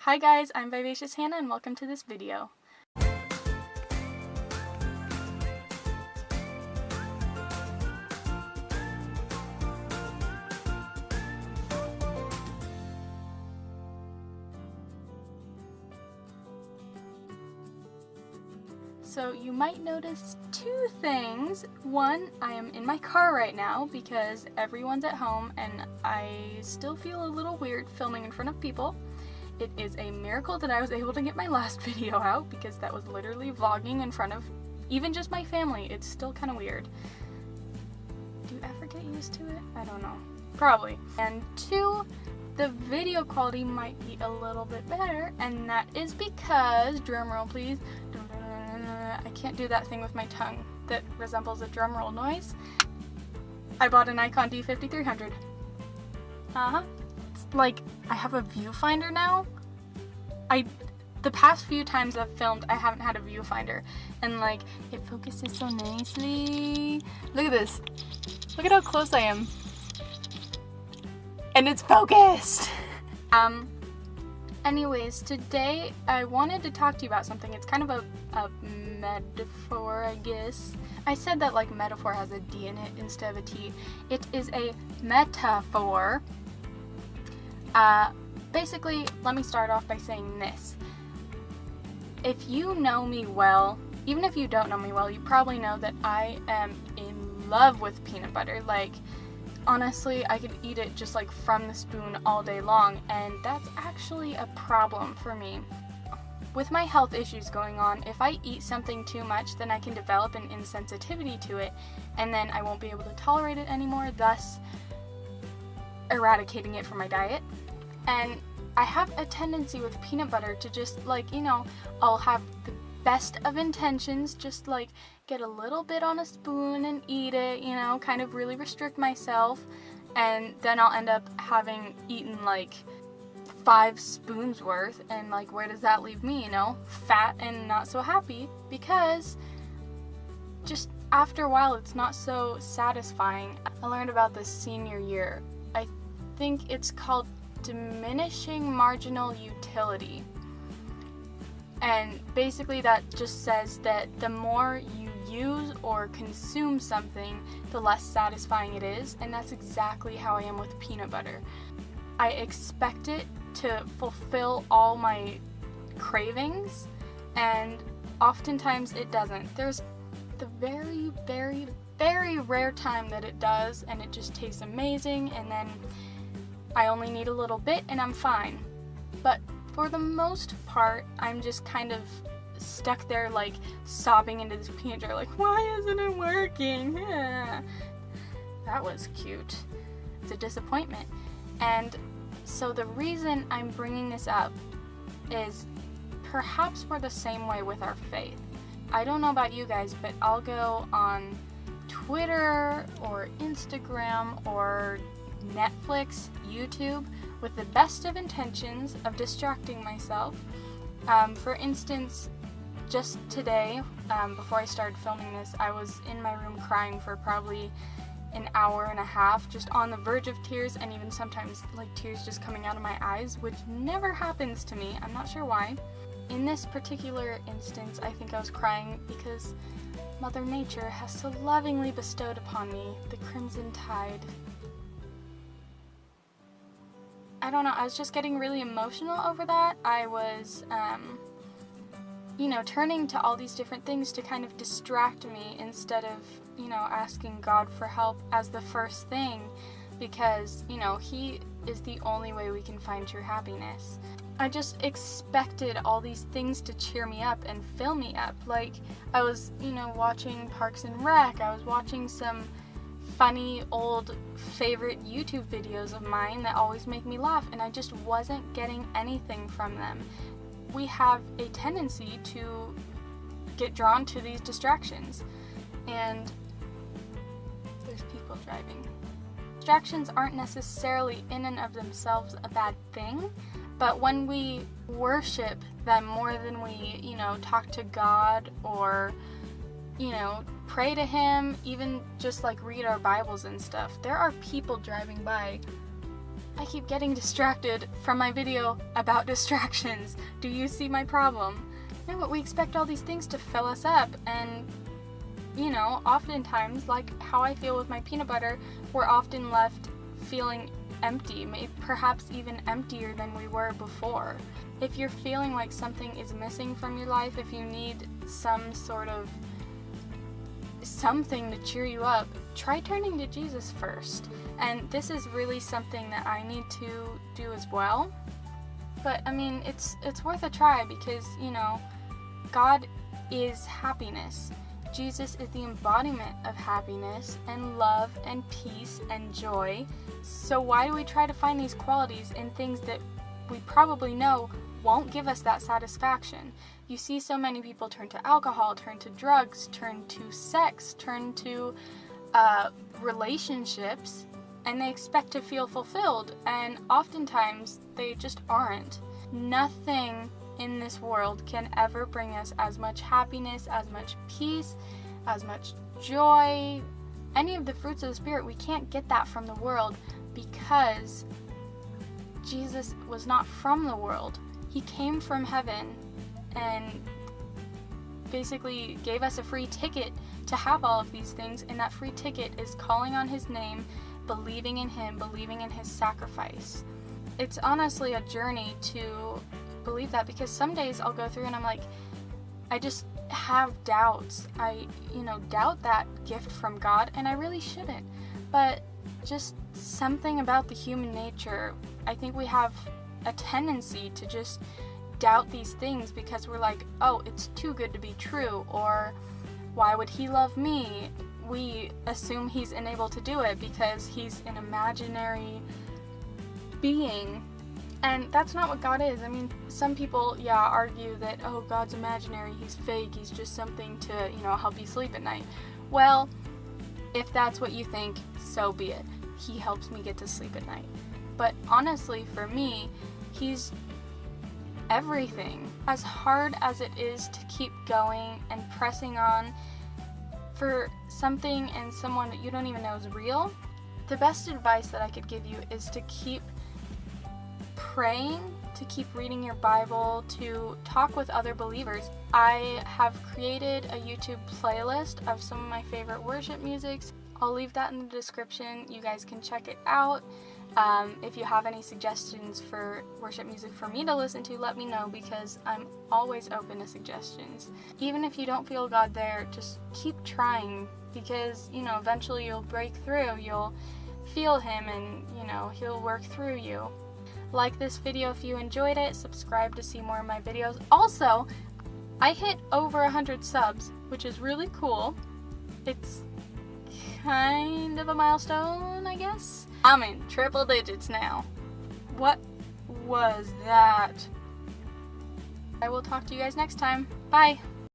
Hi guys, I'm Vivacious Hannah and welcome to this video. So you might notice two things. One, I am in my car right now because everyone's at home and I still feel a little weird filming in front of people. It is a miracle that I was able to get my last video out because that was literally vlogging in front of even just my family. It's still kind of weird. Do you ever get used to it? I don't know. Probably. And two, the video quality might be a little bit better, and that is because, drumroll please, I can't do that thing with my tongue that resembles a drumroll noise. I bought a Nikon D5300. It's like, I have a viewfinder now. The past few times I've filmed, I haven't had a viewfinder, and like, it focuses so nicely. Look at this. Look at how close I am. And it's focused! Anyways, today I wanted to talk to you about something. It's kind of a metaphor, I guess. I said that like metaphor has a D in it instead of a T. It is a metaphor. Basically, let me start off by saying this. If you know me well, even if you don't know me well, you probably know that I am in love with peanut butter. Like, honestly, I could eat it just like from the spoon all day long, and that's actually a problem for me. With my health issues going on, if I eat something too much, then I can develop an insensitivity to it, and then I won't be able to tolerate it anymore, thus eradicating it from my diet. And I have a tendency with peanut butter to just like, I'll have the best of intentions, just like get a little bit on a spoon and eat it, kind of really restrict myself, and then I'll end up having eaten like 5 spoons worth, and like, where does that leave me, fat and not so happy, because just after a while it's not so satisfying. I learned about this senior year. I think it's called diminishing marginal utility. And basically that just says that the more you use or consume something, the less satisfying it is, and that's exactly how I am with peanut butter. I expect it to fulfill all my cravings, and oftentimes it doesn't. There's the very, very, very rare time that it does, and it just tastes amazing, and then I only need a little bit and I'm fine. But for the most part, I'm just kind of stuck there like sobbing into this peanut jar like, why isn't it working? That was cute. It's a disappointment. And so the reason I'm bringing this up is perhaps we're the same way with our faith. I don't know about you guys, but I'll go on Twitter or Instagram or Netflix, YouTube, with the best of intentions of distracting myself. For instance, just today, before I started filming this, I was in my room crying for probably an hour and a half, just on the verge of tears, and even sometimes like tears just coming out of my eyes, which never happens to me. I'm not sure why. In this particular instance, I think I was crying because Mother Nature has so lovingly bestowed upon me the crimson tide. I don't know, I was just getting really emotional over that. I was, turning to all these different things to kind of distract me instead of, asking God for help as the first thing, because, He is the only way we can find true happiness. I just expected all these things to cheer me up and fill me up. Like, I was, watching Parks and Rec, I was watching some funny old favorite YouTube videos of mine that always make me laugh, and I just wasn't getting anything from them. We have a tendency to get drawn to these distractions, and there's people driving. Distractions aren't necessarily in and of themselves a bad thing, but when we worship them more than we, talk to God or pray to Him, even just like read our Bibles and stuff, there are people driving by I keep getting distracted from my video about distractions. Do you see my problem? No, but we expect all these things to fill us up, and you know, oftentimes, like how I feel with my peanut butter, we're often left feeling empty, maybe perhaps even emptier than we were before. If you're feeling like something is missing from your life, if you need some sort of something to cheer you up, try turning to Jesus first. And this is really something that I need to do as well. But I mean, it's worth a try because, you know, God is happiness. Jesus is the embodiment of happiness and love and peace and joy. So why do we try to find these qualities in things that we probably know won't give us that satisfaction? You see so many people turn to alcohol, turn to drugs, turn to sex, turn to relationships, and they expect to feel fulfilled, and oftentimes they just aren't. Nothing in this world can ever bring us as much happiness, as much peace, as much joy, any of the fruits of the Spirit. We can't get that from the world because Jesus was not from the world. He came from heaven and basically gave us a free ticket to have all of these things, and that free ticket is calling on His name, believing in Him, believing in His sacrifice. It's honestly a journey to believe that, because some days I'll go through and I'm like, I just have doubts. I, doubt that gift from God, and I really shouldn't. But just something about the human nature, I think we have a tendency to just doubt these things because we're like, oh, it's too good to be true, or why would He love me? We assume He's unable to do it because He's an imaginary being. And that's not what God is. I mean, some people, argue that, oh, God's imaginary, He's fake, He's just something to, help you sleep at night. Well, if that's what you think, so be it. He helps me get to sleep at night. But honestly, for me, He's everything. As hard as it is to keep going and pressing on for something and someone that you don't even know is real, the best advice that I could give you is to keep praying, to keep reading your Bible, to talk with other believers. I have created a YouTube playlist of some of my favorite worship musics. I'll leave that in the description. You guys can check it out. If you have any suggestions for worship music for me to listen to, let me know, because I'm always open to suggestions. Even if you don't feel God there, just keep trying, because, eventually you'll break through. You'll feel Him, and, He'll work through you. Like this video if you enjoyed it, subscribe to see more of my videos. Also, I hit over 100 subs, which is really cool. It's kind of a milestone, I guess. I'm in triple digits now. What was that? I will talk to you guys next time. Bye!